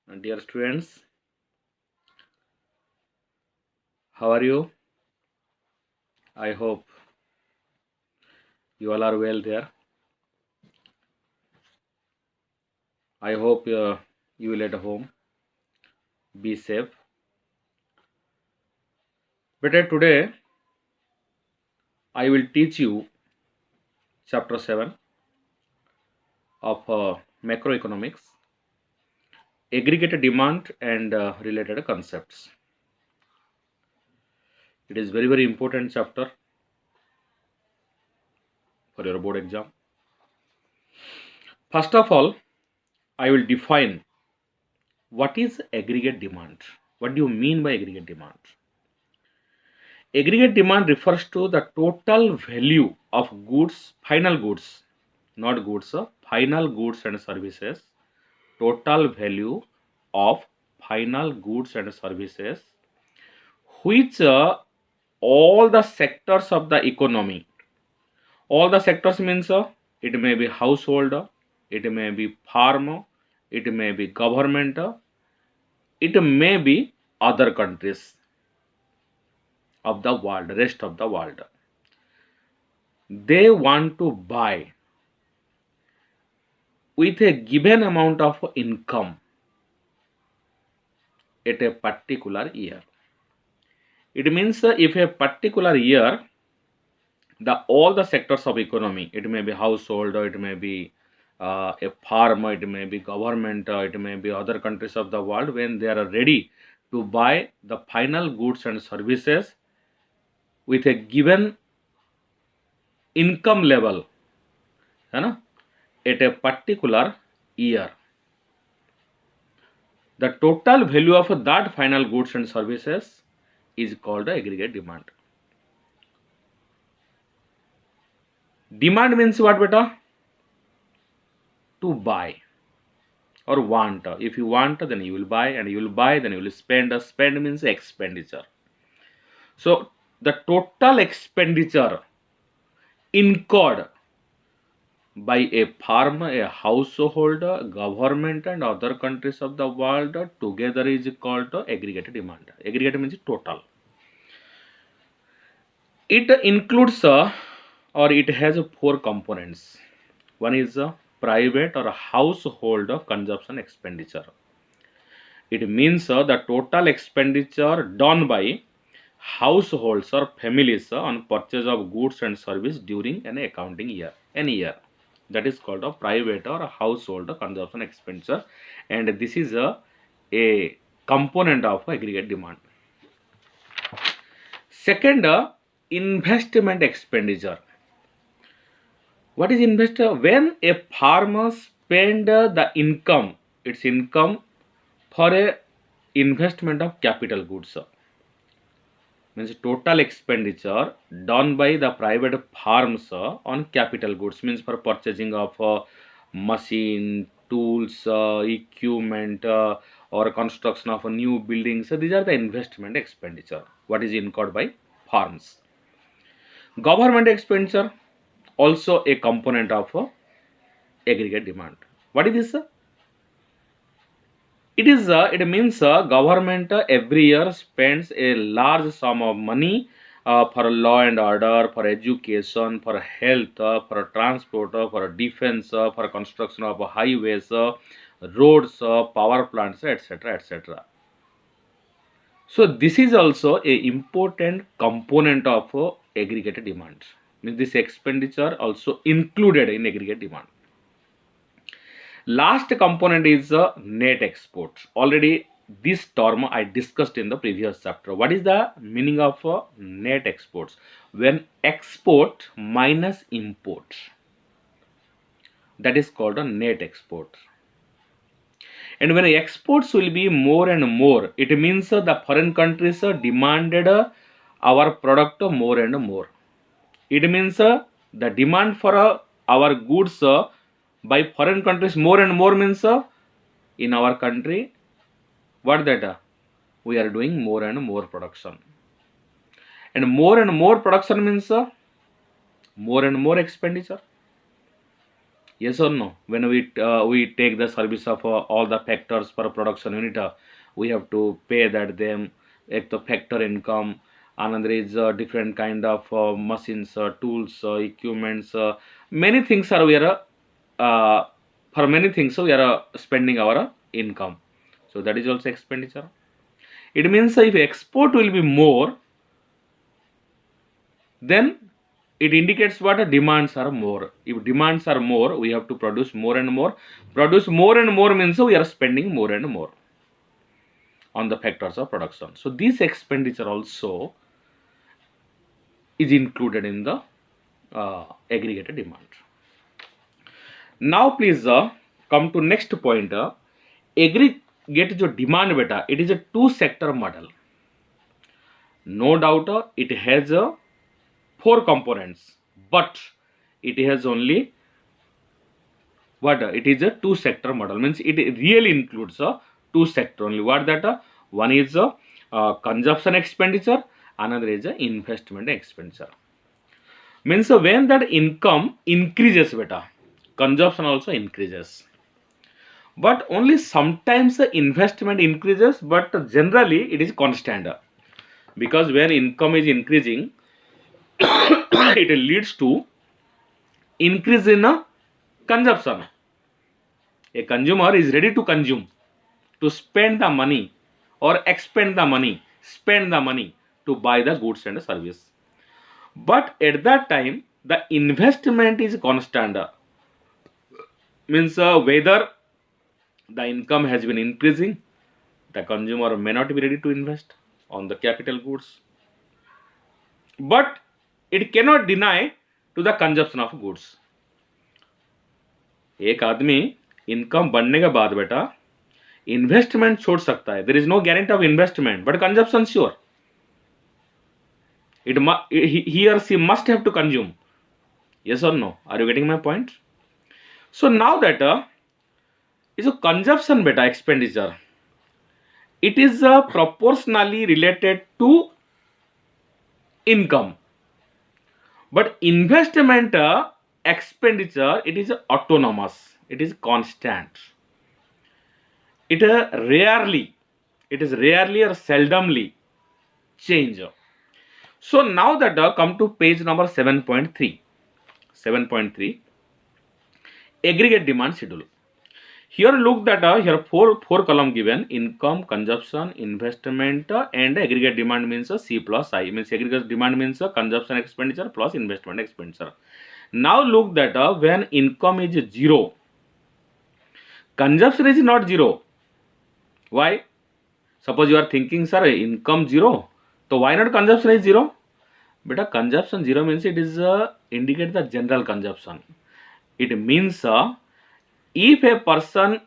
Dear students, how are you? I hope you all are well there. I hope you will at home be safe. But today I will teach you chapter 7 of macroeconomics, aggregate demand and related concepts. It is very important chapter for your board exam. First of all, I will define what is aggregate demand. What do you mean by aggregate demand? Aggregate demand refers to the total value of goods, final goods, not goods, final goods and services, total value of final goods and services, which all the sectors of the economy, all the sectors means it may be household, it may be farm, it may be government, it may be other countries of the world, rest of the world. They want to buy with a given amount of income at a particular year. It means if a particular year, all the sectors of economy, it may be household, it may be a farm, it may be government, it may be other countries of the world, when they are ready to buy the final goods and services with a given income level, at a particular year, the total value of that final goods and services is called the aggregate demand. Demand means what, beta? To buy or want. If you want, then you will buy, and you will buy, then you will spend. Spend means expenditure. So the total expenditure incurred by a farm, a household, government and other countries of the world together is called aggregate demand. Aggregate means total. It includes or it has 4 components. One is private or household consumption expenditure. It means the total expenditure done by households or families on purchase of goods and service during an accounting year, any year. That is called a private or household consumption expenditure, and this is a component of aggregate demand. Second, investment expenditure. What is investor? When a farmer spend the income, its income for a investment of capital goods, means total expenditure done by the private farms on capital goods, means for purchasing of machine, tools, equipment, or construction of new buildings. So these are the investment expenditure what is incurred by farms. Government expenditure also a component of aggregate demand. What is this? It means government every year spends a large sum of money for law and order, for education, for health, for transport, for defense, for construction of highways, roads, power plants, etc., etc. So this is also a important component of aggregate demand. Means this expenditure also included in aggregate demand. Last component is net export. Already this term I discussed in the previous chapter. What is the meaning of net exports? When export minus import, that is called a net export. And when exports will be more and more, it means the foreign countries demanded our product more and more. It means the demand for our goods by foreign countries more and more means in our country, what that we are doing more and more production, and more production means more and more expenditure. Yes or no? When we take the service of all the factors per production unit, we have to pay that them at the factor income, and there is different kind of machines, tools, equipments, many things are we are for many things we are spending our income. So that is also expenditure. It means if export will be more, then it indicates what demands are more. If demands are more, we have to produce more and more. Produce more and more means we are spending more and more on the factors of production. So this expenditure also is included in the aggregated demand. Now please come to next point. Aggregate जो demand beta, it is a two sector model. No doubt it has four components, but it has only what it is a two sector model, means it really includes a two sector only. What that one is a consumption expenditure, another is a investment expenditure. Means when that income increases beta, consumption also increases, but only sometimes the investment increases, but generally it is constant, because when income is increasing it leads to increase in consumption. A consumer is ready to consume, to spend the money or expend the money, spend the money to buy the goods and service. But at that time, the investment is constant. Means whether the income has been increasing, the consumer may not be ready to invest on the capital goods. But it cannot deny to the consumption of goods. एक आदमी income बढ़ने के बाद बेटा investment छोड़ सकता है. There is no guarantee of investment, but consumption sure. He or she must have to consume. Yes or no? Are you getting my point? So now that is a consumption beta expenditure. It is proportionally related to income. But investment expenditure, it is autonomous. It is constant. It is rarely or seldomly change. So now that come to page number 7.3. 7.3 aggregate demand schedule. Here look that here four column given: income, consumption, investment, and aggregate demand means C plus I. Means aggregate demand means consumption expenditure plus investment expenditure. Now look that when income is zero, consumption is not zero. Why? Suppose you are thinking, sir, income zero, so why not consumption is zero? But consumption zero means it is indicate the general consumption. It means if a person's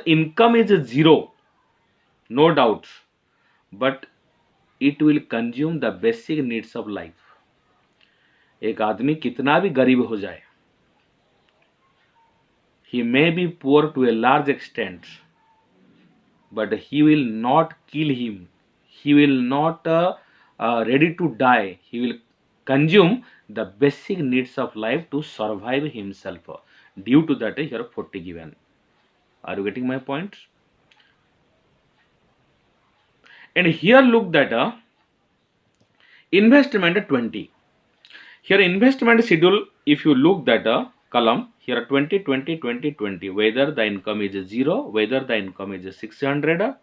income is zero, no doubt, but it will consume the basic needs of life. एक आदमी कितना भी गरीब हो जाए, he may be poor to a large extent, but he will not kill him. He will not ready to die. He will consume the basic needs of life to survive himself. Due to that, here 40 given. Are you getting my point? And here look that investment 20. Here investment schedule, if you look that column here 20, 20, 20, 20, whether the income is 0, whether the income is 600,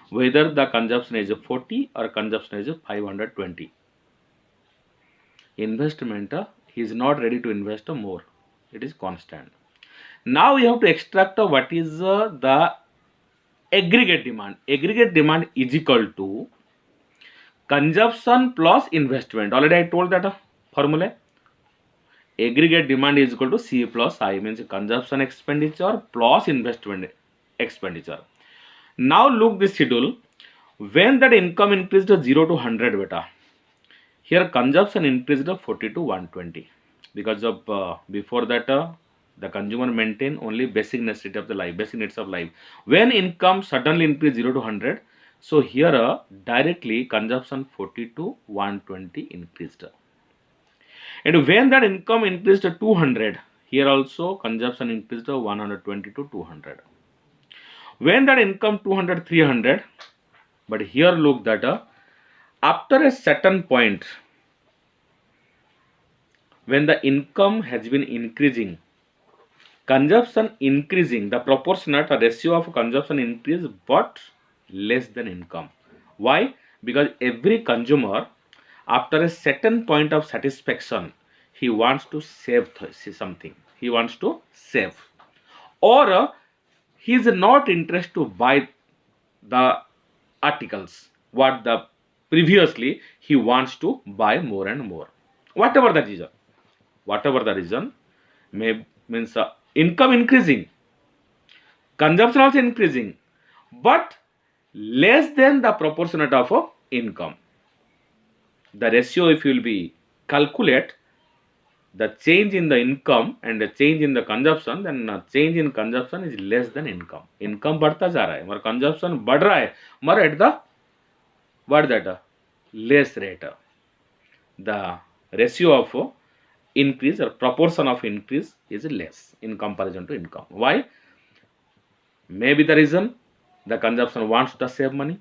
whether the consumption is 40 or consumption is 520. Investment he is not ready to invest more. It is constant. Now we have to extract what is the aggregate demand. Aggregate demand is equal to consumption plus investment. Already I told that formula. Aggregate demand is equal to C plus I, means consumption expenditure plus investment expenditure. Now look this schedule. When that income increased to 0 to 100 beta, here consumption increased to 40 to 120, because of before that the consumer maintain only basic necessity of the life, basic needs of life. When income suddenly increased 0 to 100, so here directly consumption 40 to 120 increased. And when that income increased to 200, Here also consumption increased to 120 to 200. When that income 200, 300, but here look that after a certain point, when the income has been increasing, consumption increasing, the proportionate ratio of consumption increase but less than income. Why? Because every consumer, after a certain point of satisfaction, he wants to save something. He wants to save, or he is not interested to buy the articles what the previously he wants to buy more and more. Whatever the reason may means income increasing, consumption also increasing, but less than the proportionate of income. The ratio, if you will be calculate the change in the income and the change in the consumption, then change in consumption is less than income. Income बढ़ता जा रहा है मगर consumption बढ़ रहा है मगर at the what that less rate. The ratio of increase or proportion of increase is less in comparison to income. Why? Maybe the reason the consumption wants to save money.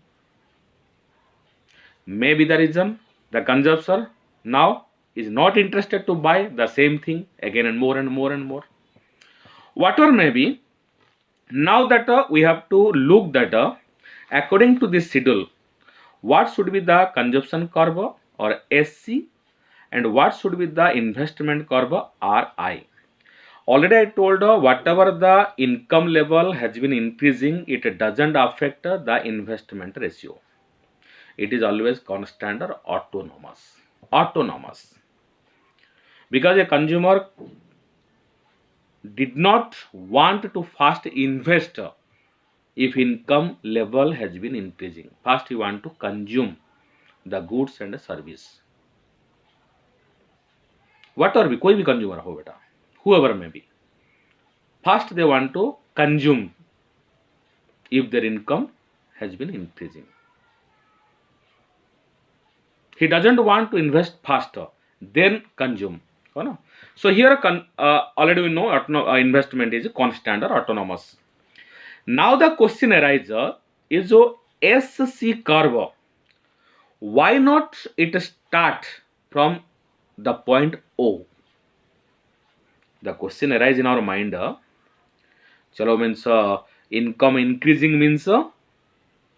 Maybe the reason the consumption now is not interested to buy the same thing again and more and more and more. Whatever may be, now that we have to look that according to this schedule, what should be the consumption curve or S.Sc and what should be the investment curve RI. Already I told whatever the income level has been increasing, it doesn't affect the investment ratio. It is always constant or autonomous. Autonomous. Because a consumer did not want to first invest if income level has been increasing. First he want to consume the goods and service. Whatever be, कोई भी consumer हो बेटा, whoever may be. First they want to consume if their income has been increasing. He doesn't want to invest faster, then consume. So here already we know investment is constant or autonomous. Now the question arises is S.Sc curve. Why not it start from the point O? The question arises in our mind. Chalo means income increasing means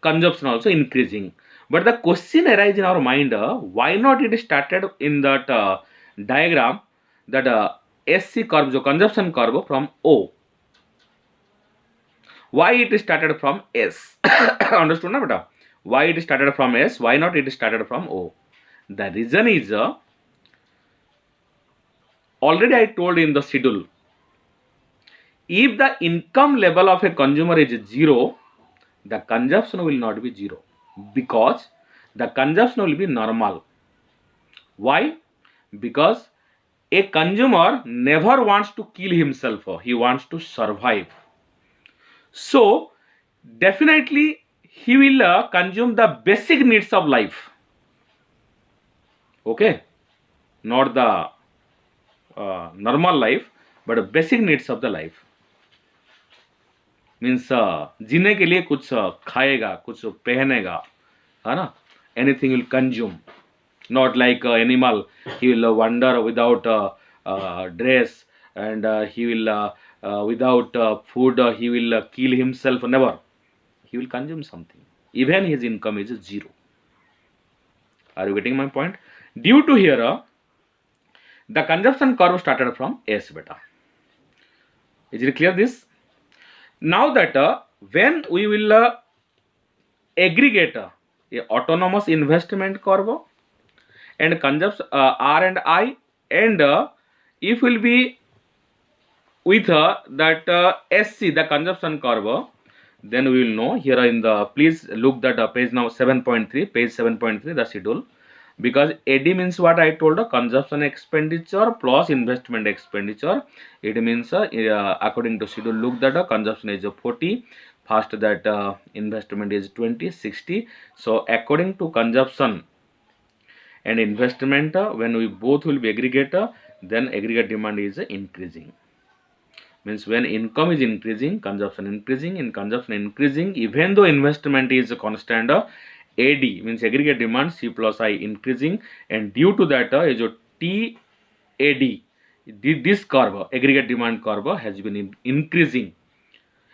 consumption also increasing. But the question arises in our mind, why not it started in that diagram that S.Sc curve, so consumption curve from O. Why it started from S? Understood na beta? Why it started from S? Why not it started from O? The reason is already I told in the schedule. If the income level of a consumer is 0, the consumption will not be 0 because the consumption will be normal. Why? Because a consumer never wants to kill himself. He wants to survive. So definitely he will consume the basic needs of life. Okay, not the normal life, but basic needs of the life. Means जीने के लिए कुछ खाएगा, कुछ पहनेगा, है ना. Anything will consume, not like animal. He will wonder without dress and he will without food he will kill himself. Never. He will consume something even his income is 0. Are you getting my point? Due to here the consumption curve started from S beta. Is it clear this? Now that when we will aggregate a autonomous investment curve and consumption R and I, and if will be with that S.Sc, the consumption curve, then we will know here in the, please look that page now 7.3, page 7.3, the schedule. Because AD means what I told, consumption expenditure plus investment expenditure. It means according to schedule, look that consumption is 40, first that investment is 20, 60. So according to consumption and investment, when we both will be aggregate, then aggregate demand is increasing. Means when income is increasing, consumption increasing. In consumption increasing, even though investment is constant, AD means aggregate demand C plus I increasing, and due to that is a TAD, this curve, aggregate demand curve, has been increasing,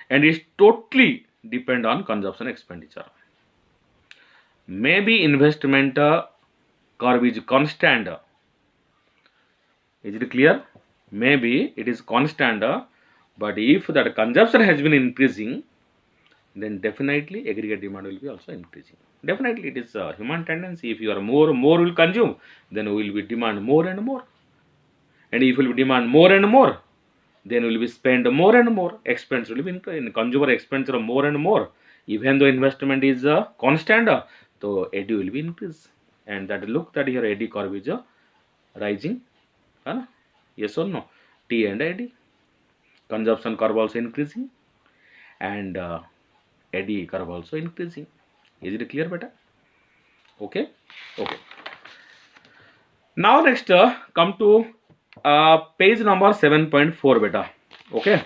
and is totally depend on consumption expenditure. Maybe investment curve is constant. Is it clear? Maybe it is constant, but if that consumption has been increasing, then definitely aggregate demand will be also increasing. Definitely it is a human tendency. If you are more will consume, then we will be demand more and more. And if we will demand more and more, then we will be spend more and more. Expense will be in consumer expenditure more and more. Even though investment is constant, so AD will be increase. And that look that here AD curve is rising. Yes or no? T and AD. Consumption curve also increasing, and AD curve also increasing. Is it clear, beta? Okay. Okay. Now next come to page number 7.4, beta. Okay.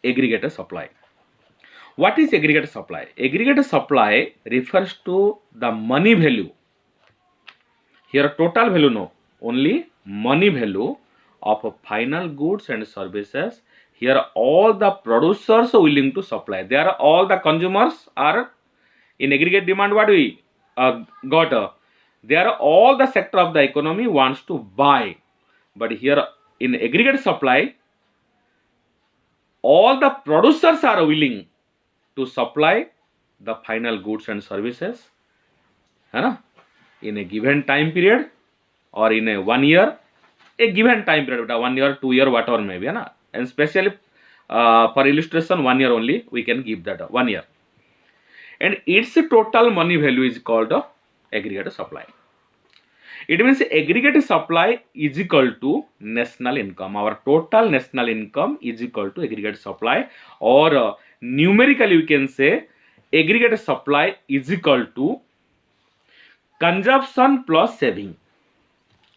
Aggregate supply. What is aggregate supply? Aggregate supply refers to the money value. Here total value no, only money value of final goods and services. Here all the producers are willing to supply. There are all the consumers are in aggregate demand. What we got? There are all the sector of the economy wants to buy, but here in aggregate supply, all the producers are willing to supply the final goods and services, in a given time period or in a 1 year, a given time period, 1 year, 2 year, whatever maybe, and especially for illustration 1 year only we can give that 1 year, and its total money value is called aggregate supply. It means aggregate supply is equal to national income. Our total national income is equal to aggregate supply, or numerically we can say aggregate supply is equal to consumption plus saving.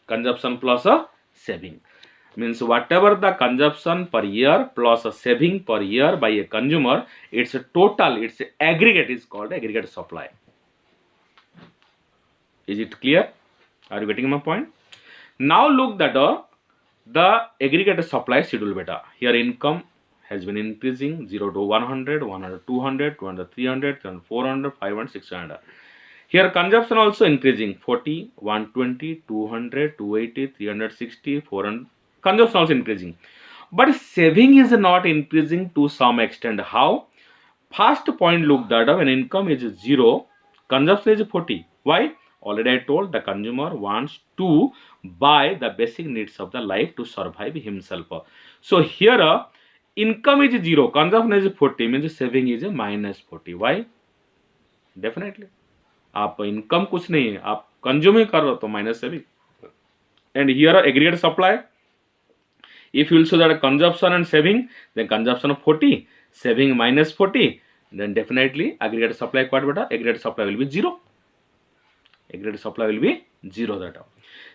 Consumption plus a saving means whatever the consumption per year plus a saving per year by a consumer, its total, its aggregate is called aggregate supply. Is it clear? Are you getting my point? Now look that the aggregate supply schedule, beta. Here income has been increasing 0 to 100, 100 200, 200 300, 300 400, 500, 600. Here consumption also increasing 40, 120, 200, 280, 360, 400. Consumption also increasing. But saving is not increasing to some extent. How? First point look that when income is 0, consumption is 40. Why? Already I told the consumer wants to buy the basic needs of the life to survive himself. So here income is 0, consumption is 40, means saving is minus 40. Why? Definitely. आप income कुछ नहीं है, आप consume ही कर रहे हो तो minus saving. And here aggregate supply, if you will show that consumption and saving, then consumption of 40, saving minus 40, then definitely aggregate supply quite better, aggregate supply will be 0. Aggregate supply will be 0 data.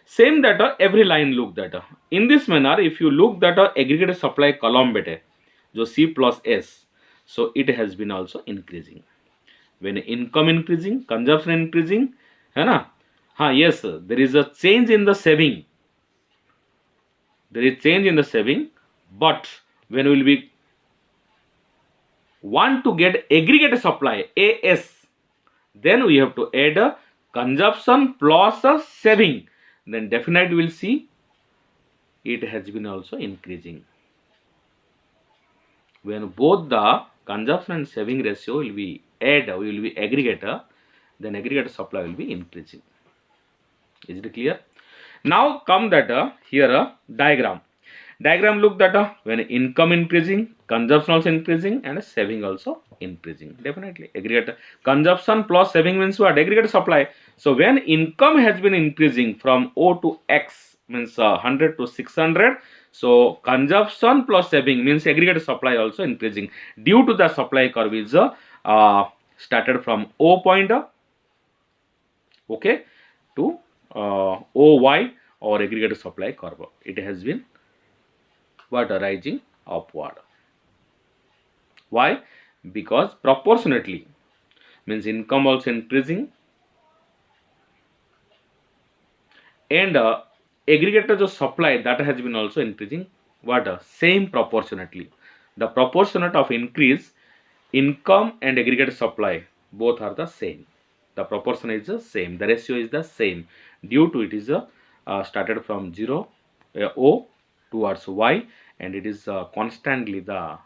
Same data every line look data. In this manner, if you look data aggregate supply column bete, जो C plus S, so it has been also increasing. When income increasing, consumption increasing, है ना? हाँ, yes, there is a change in the saving. There is change in the saving, but when we will be want to get aggregate supply AS, then we have to add a consumption plus a saving. Then definitely we will see it has been also increasing. When both the consumption and saving ratio will be add, we will be aggregator, then aggregate supply will be increasing. Is it clear? Now come that here diagram. Diagram look that when income increasing, consumption also increasing, and saving also increasing. Definitely aggregate consumption plus saving means what? Aggregate supply. So when income has been increasing from O to X means 100 to 600. So consumption plus saving means aggregate supply also increasing due to the supply curve is started from O point, okay, to OY or aggregate supply curve. It has been what rising upward. Why? Because proportionately means income also increasing and aggregator जो supply that has been also increasing. What? Same proportionately. The proportionate of increase income and aggregate supply both are the same. The proportion is the same. The ratio is the same due to it is started from 0 O towards Y and it is constantly the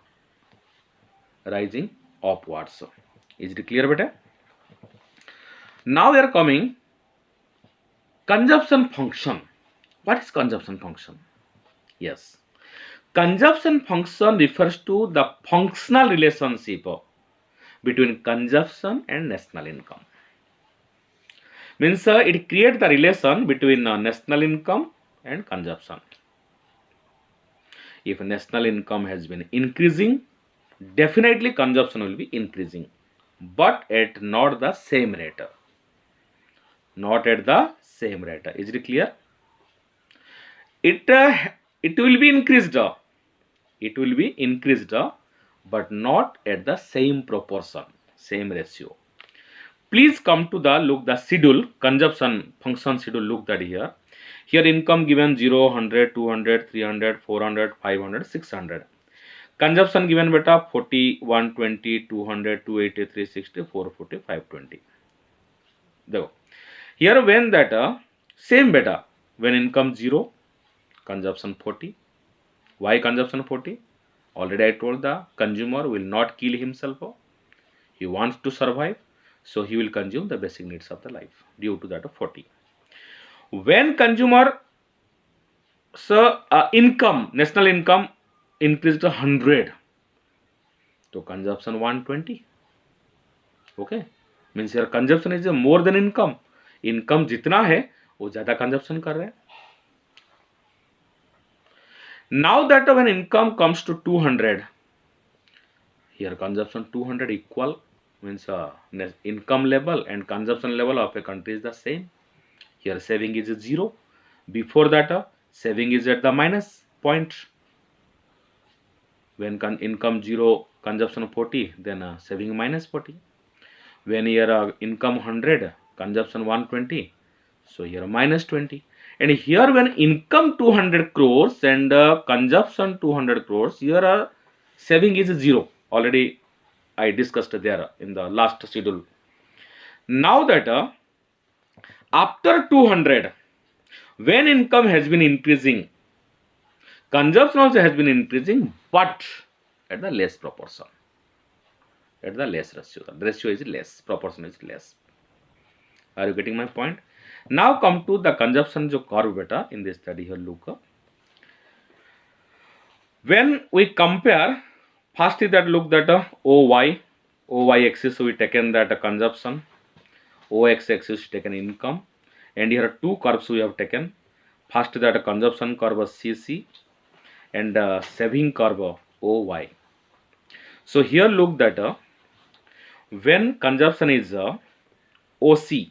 rising upwards. Is it clear, beta? Now we are coming consumption function. What is consumption function? Yes. Consumption function refers to the functional relationship between consumption and national income. Means it creates the relation between national income and consumption. If national income has been increasing, definitely consumption will be increasing, but at not the same rate. Not at the same rate. Is it clear? It will be increased. It will be increased, but not at the same proportion, same ratio. Please come to the look the schedule, consumption function schedule. Look that here. Here income given 0, 100, 200, 300, 400, 500, 600. Consumption given beta 40, 120, 200, 280, 360, 440, 520. There. Here when that same beta when income 0, consumption 40. Why consumption 40? Already I told the consumer will not kill himself. He wants to survive. So he will consume the basic needs of the life due to that 40. When consumer income, national income increased to 100, so consumption 120. Okay, means your consumption is more than income. Income जितना है वो ज़्यादा consumption कर रहे हैं. Now that when income comes to 200, here consumption 200 equal means income level and consumption level of a country is the same. Here saving is 0. Before that saving is at the minus point. When income 0, consumption 40, then saving minus 40. When here income 100, consumption 120, so here minus 20. And here when income 200 crores and consumption 200 crores, here saving is 0. Already I discussed there in the last schedule. Now that after 200, when income has been increasing, consumption also has been increasing, but at the less proportion, at the less ratio. The ratio is less, proportion is less. Are you getting my point? Now come to the consumption curve beta in this study here. Look, when we compare, first is that look that OY axis we taken that consumption, OX axis taken income, and here 2 curves we have taken. First that consumption curve CC and saving curve OY. So here look that when consumption is OC,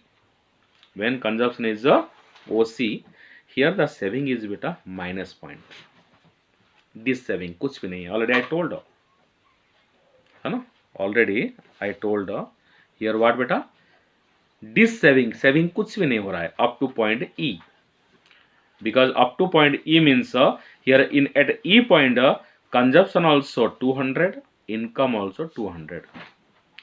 when consumption is OC, here the saving is beta minus point. This saving कुछ भी नहीं है. Already I told है ना. Already I told here what beta, this saving कुछ भी नहीं हो रहा है up to point E. Because up to point E means here in at E point consumption also 200, income also 200.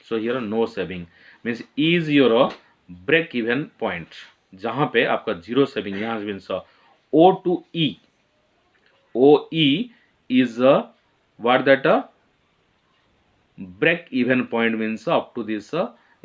So here no saving means E is your break even point. जहाँ पे आपका zero saving यहाँ means O to E. OE is what that break even point means up to this